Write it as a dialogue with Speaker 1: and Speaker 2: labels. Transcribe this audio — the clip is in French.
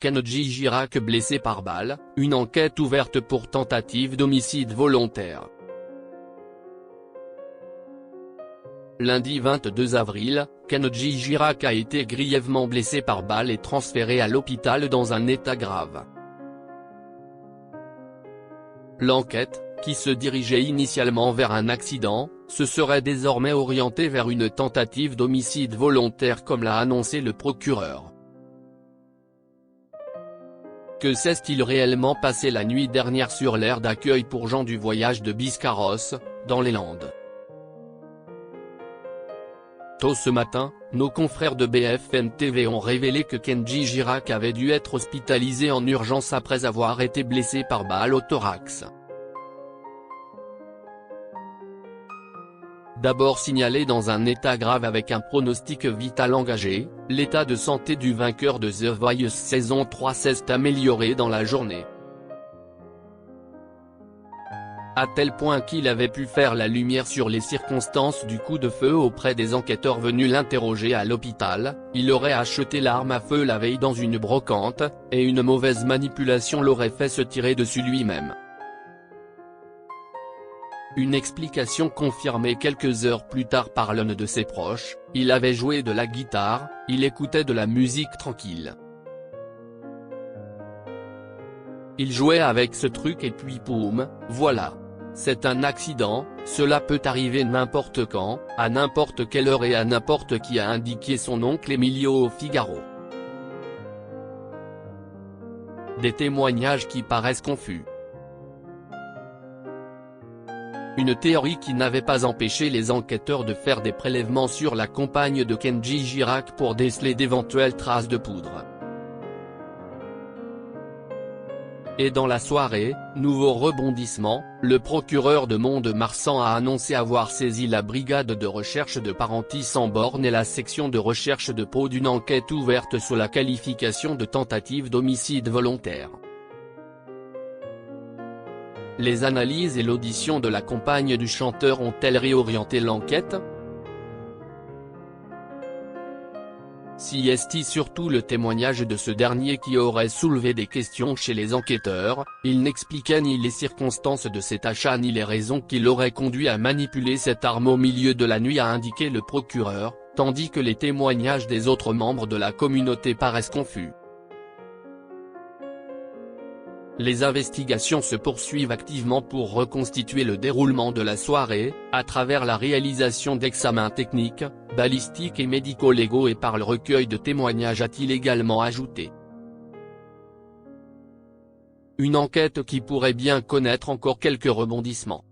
Speaker 1: Kenji Girac blessé par balle, une enquête ouverte pour tentative d'homicide volontaire. Lundi 22 avril, Kenji Girac a été grièvement blessé par balle et transféré à l'hôpital dans un état grave. L'enquête, qui se dirigeait initialement vers un accident, se serait désormais orientée vers une tentative d'homicide volontaire comme l'a annoncé le procureur. Que s'est-il réellement passé la nuit dernière sur l'aire d'accueil pour gens du voyage de Biscarrosse, dans les Landes? Tôt ce matin, nos confrères de BFM TV ont révélé que Kenji Girac avait dû être hospitalisé en urgence après avoir été blessé par balle au thorax. D'abord signalé dans un état grave avec un pronostic vital engagé, l'état de santé du vainqueur de The Voice saison 3 s'est amélioré dans la journée. À tel point qu'il avait pu faire la lumière sur les circonstances du coup de feu auprès des enquêteurs venus l'interroger à l'hôpital. Il aurait acheté l'arme à feu la veille dans une brocante, et une mauvaise manipulation l'aurait fait se tirer dessus lui-même. Une explication confirmée quelques heures plus tard par l'un de ses proches: il avait joué de la guitare, il écoutait de la musique tranquille. Il jouait avec ce truc et puis poum, voilà. C'est un accident, cela peut arriver n'importe quand, à n'importe quelle heure et à n'importe qui, a indiqué son oncle Emilio au Figaro. Des témoignages qui paraissent confus. Une théorie qui n'avait pas empêché les enquêteurs de faire des prélèvements sur la compagne de Kenji Girac pour déceler d'éventuelles traces de poudre. Et dans la soirée, nouveau rebondissement, le procureur de Mont-de-Marsan a annoncé avoir saisi la brigade de recherche de Parentis sans bornes et la section de recherche de Pau d'une enquête ouverte sous la qualification de tentative d'homicide volontaire. Les analyses et l'audition de la compagne du chanteur ont-elles réorienté l'enquête? Si est surtout le témoignage de ce dernier qui aurait soulevé des questions chez les enquêteurs. Il n'expliquait ni les circonstances de cet achat ni les raisons qui l'auraient conduit à manipuler cette arme au milieu de la nuit, a indiqué le procureur, tandis que les témoignages des autres membres de la communauté paraissent confus. Les investigations se poursuivent activement pour reconstituer le déroulement de la soirée, à travers la réalisation d'examens techniques, balistiques et médico-légaux et par le recueil de témoignages, a-t-il également ajouté. Une enquête qui pourrait bien connaître encore quelques rebondissements.